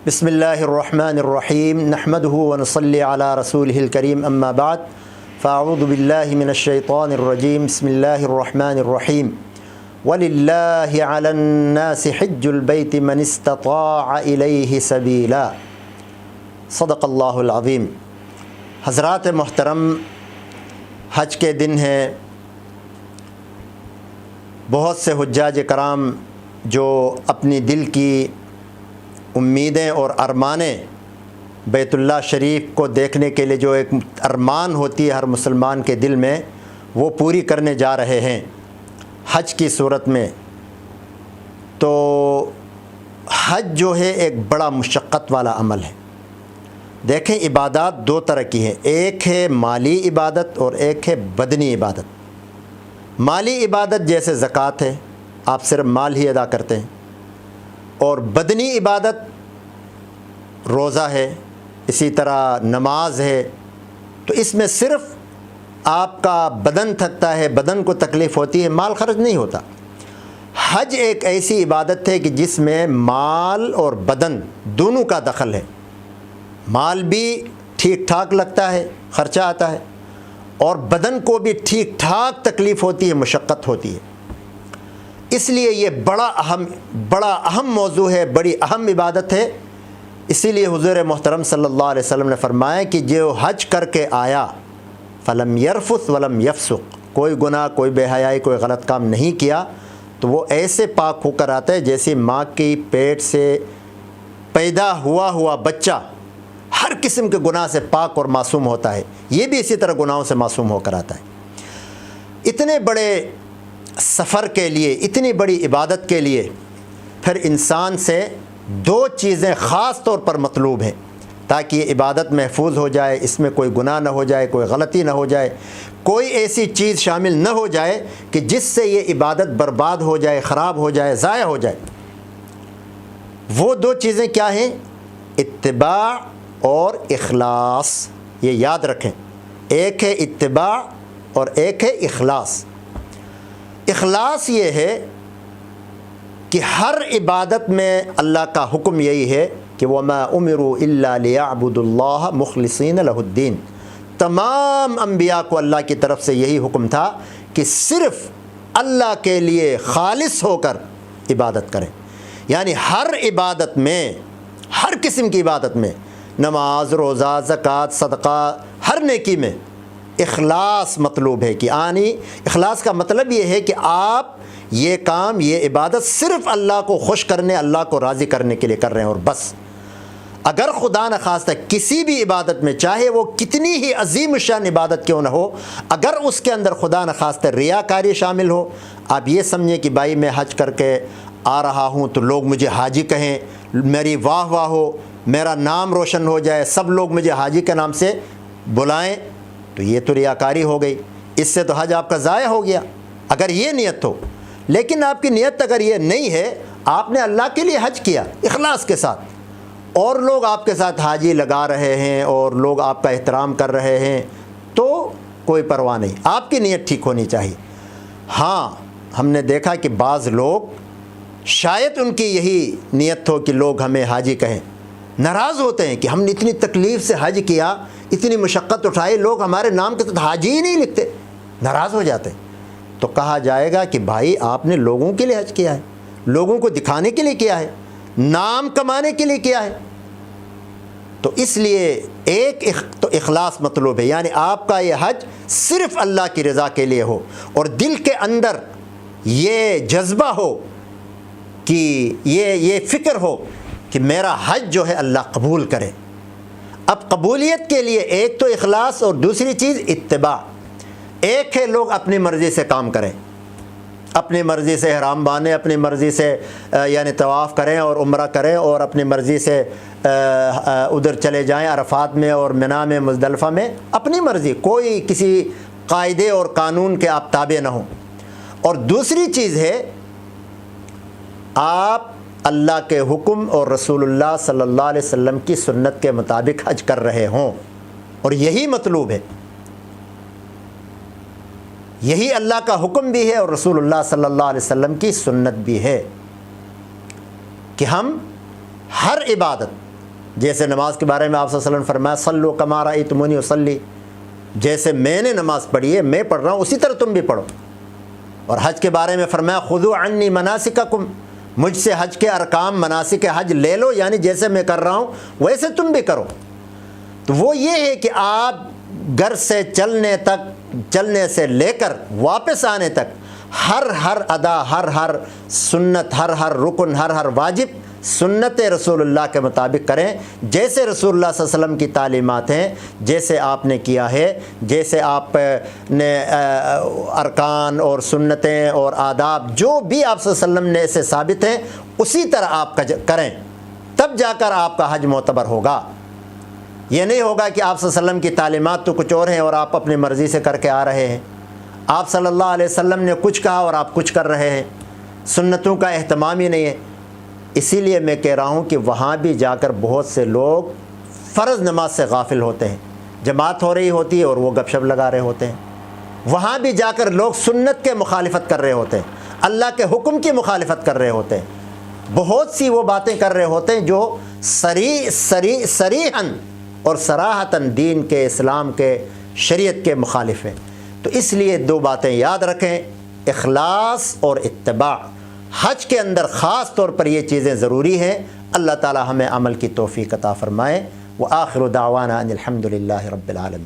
بسم اللہ الرحمن الرحیم نحمدہ ونصلی علی رسولہ الکریم اما بعد فاعوذ باللہ من الشیطان الرجیم بسم اللہ الرحمن الرحیم وللہ علی الناس حج البیت من استطاع الیہ سبیلا صدق اللہ العظیم۔ حضرات محترم، حج کے دن ہیں، بہت سے حجاج کرام جو اپنی دل کی امیدیں اور ارمانیں بیت اللہ شریف کو دیکھنے کے لیے جو ایک ارمان ہوتی ہے ہر مسلمان کے دل میں، وہ پوری کرنے جا رہے ہیں حج کی صورت میں۔ تو حج جو ہے ایک بڑا مشقت والا عمل ہے۔ دیکھیں، عبادات دو طرح کی ہیں، ایک ہے مالی عبادت اور ایک ہے بدنی عبادت۔ مالی عبادت جیسے زکوٰۃ ہے، آپ صرف مال ہی ادا کرتے ہیں، اور بدنی عبادت روزہ ہے، اسی طرح نماز ہے۔ تو اس میں صرف آپ کا بدن تھکتا ہے، بدن کو تکلیف ہوتی ہے، مال خرچ نہیں ہوتا۔ حج ایک ایسی عبادت ہے کہ جس میں مال اور بدن دونوں کا دخل ہے۔ مال بھی ٹھیک ٹھاک لگتا ہے، خرچہ آتا ہے، اور بدن کو بھی ٹھیک ٹھاک تکلیف ہوتی ہے، مشقت ہوتی ہے۔ اس لیے یہ بڑا اہم موضوع ہے، بڑی اہم عبادت ہے۔ اسی لیے حضور محترم صلی اللہ علیہ وسلم نے فرمایا کہ جو حج کر کے آیا فلم یرفث ولم یفسق، کوئی گناہ، کوئی بے حیائی، کوئی غلط کام نہیں کیا، تو وہ ایسے پاک ہو کر آتا ہے جیسے ماں کی پیٹ سے پیدا ہوا بچہ ہر قسم کے گناہ سے پاک اور معصوم ہوتا ہے، یہ بھی اسی طرح گناہوں سے معصوم ہو کر آتا ہے۔ اتنے بڑے سفر کے لیے، اتنی بڑی عبادت کے لیے پھر انسان سے دو چیزیں خاص طور پر مطلوب ہیں تاکہ یہ عبادت محفوظ ہو جائے، اس میں کوئی گناہ نہ ہو جائے، کوئی غلطی نہ ہو جائے، کوئی ایسی چیز شامل نہ ہو جائے کہ جس سے یہ عبادت برباد ہو جائے، خراب ہو جائے، ضائع ہو جائے۔ وہ دو چیزیں کیا ہیں؟ اتباع اور اخلاص۔ یہ یاد رکھیں، ایک ہے اتباع اور ایک ہے اخلاص۔ اخلاص یہ ہے کہ ہر عبادت میں اللہ کا حکم یہی ہے کہ وَمَا أُمِرُوا إِلَّا لِيَعْبُدُوا اللَّهَ مُخْلِصِينَ لَهُ الدِّينَ۔ تمام انبیاء کو اللہ کی طرف سے یہی حکم تھا کہ صرف اللہ کے لیے خالص ہو کر عبادت کریں۔ یعنی ہر عبادت میں، ہر قسم کی عبادت میں، نماز، روزہ، زکوٰۃ، صدقہ، ہر نیکی میں اخلاص مطلوب ہے۔ کہ اخلاص کا مطلب یہ ہے کہ آپ یہ کام، یہ عبادت صرف اللہ کو خوش کرنے، اللہ کو راضی کرنے کے لیے کر رہے ہیں، اور بس۔ اگر خدا نخواستہ کسی بھی عبادت میں، چاہے وہ کتنی ہی عظیم الشان عبادت کیوں نہ ہو، اگر اس کے اندر خدا نخواستہ ریاکاری شامل ہو، آپ یہ سمجھیں کہ بھائی میں حج کر کے آ رہا ہوں تو لوگ مجھے حاجی کہیں، میری واہ واہ ہو، میرا نام روشن ہو جائے، سب لوگ مجھے حاجی کے نام سے بلائیں، تو یہ تو ریاکاری ہو گئی، اس سے تو حج آپ کا ضائع ہو گیا اگر یہ نیت ہو۔ لیکن آپ کی نیت اگر یہ نہیں ہے، آپ نے اللہ کے لیے حج کیا اخلاص کے ساتھ، اور لوگ آپ کے ساتھ حاجی لگا رہے ہیں اور لوگ آپ کا احترام کر رہے ہیں، تو کوئی پرواہ نہیں، آپ کی نیت ٹھیک ہونی چاہیے۔ ہاں، ہم نے دیکھا کہ بعض لوگ، شاید ان کی یہی نیت ہو کہ لوگ ہمیں حاجی کہیں، ناراض ہوتے ہیں کہ ہم نے اتنی تکلیف سے حج کیا، اتنی مشقت اٹھائی، لوگ ہمارے نام کے ساتھ حاجی ہی نہیں لکھتے، ناراض ہو جاتے ہیں۔ تو کہا جائے گا کہ بھائی آپ نے لوگوں کے لیے حج کیا ہے، لوگوں کو دکھانے کے لیے کیا ہے، نام کمانے کے لیے کیا ہے۔ تو اس لیے ایک تو اخلاص مطلوب ہے، یعنی آپ کا یہ حج صرف اللہ کی رضا کے لیے ہو، اور دل کے اندر یہ جذبہ ہو کہ یہ فکر ہو کہ میرا حج جو ہے اللہ قبول کرے۔ اب قبولیت کے لیے ایک تو اخلاص اور دوسری چیز اتباع۔ ایک ہے لوگ اپنی مرضی سے کام کریں، اپنی مرضی سے احرام باندھیں، اپنی مرضی سے یعنی طواف کریں اور عمرہ کریں، اور اپنی مرضی سے ادھر چلے جائیں عرفات میں اور منی میں، مزدلفہ میں، اپنی مرضی، کوئی کسی قاعدے اور قانون کے آپ تابع نہ ہوں۔ اور دوسری چیز ہے آپ اللہ کے حکم اور رسول اللہ صلی اللہ علیہ وسلم کی سنت کے مطابق حج کر رہے ہوں، اور یہی مطلوب ہے، یہی اللہ کا حکم بھی ہے اور رسول اللہ صلی اللہ علیہ وسلم کی سنت بھی ہے کہ ہم ہر عبادت، جیسے نماز کے بارے میں آپ صلی اللہ علیہ وسلم فرمایا صلو کما رأیتمونی اصلی، جیسے میں نے نماز پڑھی ہے میں پڑھ رہا ہوں اسی طرح تم بھی پڑھو۔ اور حج کے بارے میں فرمایا خذوا عنی مناسککم، مجھ سے حج کے ارکان مناسک حج لے لو، یعنی جیسے میں کر رہا ہوں ویسے تم بھی کرو۔ تو وہ یہ ہے کہ آپ گھر سے چلنے سے لے کر واپس آنے تک ہر ادا، ہر سنت، ہر رکن، ہر واجب سنت رسول اللہ کے مطابق کریں، جیسے رسول اللہ صلی اللہ علیہ وسلم کی تعلیمات ہیں، جیسے آپ نے کیا ہے، جیسے آپ نے ارکان اور سنتیں اور آداب جو بھی آپ صلی اللہ علیہ وسلم نے سے ثابت ہیں اسی طرح آپ کریں، تب جا کر آپ کا حج معتبر ہوگا۔ یہ نہیں ہوگا کہ آپ صلی اللہ علیہ وسلم کی تعلیمات تو کچھ اور ہیں اور آپ اپنی مرضی سے کر کے آ رہے ہیں، آپ صلی اللہ علیہ وسلم نے کچھ کہا اور آپ کچھ کر رہے ہیں، سنتوں کا اہتمام ہی نہیں ہے۔ اسی لیے میں کہہ رہا ہوں کہ وہاں بھی جا کر بہت سے لوگ فرض نماز سے غافل ہوتے ہیں، جماعت ہو رہی ہوتی ہے اور وہ گپ شپ لگا رہے ہوتے ہیں، وہاں بھی جا کر لوگ سنت کے مخالفت کر رہے ہوتے ہیں، اللہ کے حکم کی مخالفت کر رہے ہوتے ہیں، بہت سی وہ باتیں کر رہے ہوتے ہیں جو صریحاً اور صراحتاً دین کے، اسلام کے، شریعت کے مخالف ہیں۔ تو اس لیے دو باتیں یاد رکھیں، اخلاص اور اتباع۔ حج کے اندر خاص طور پر یہ چیزیں ضروری ہیں۔ اللہ تعالی ہمیں عمل کی توفیق عطا فرمائے۔ وآخر دعوانا ان الحمد للہ رب العالمین۔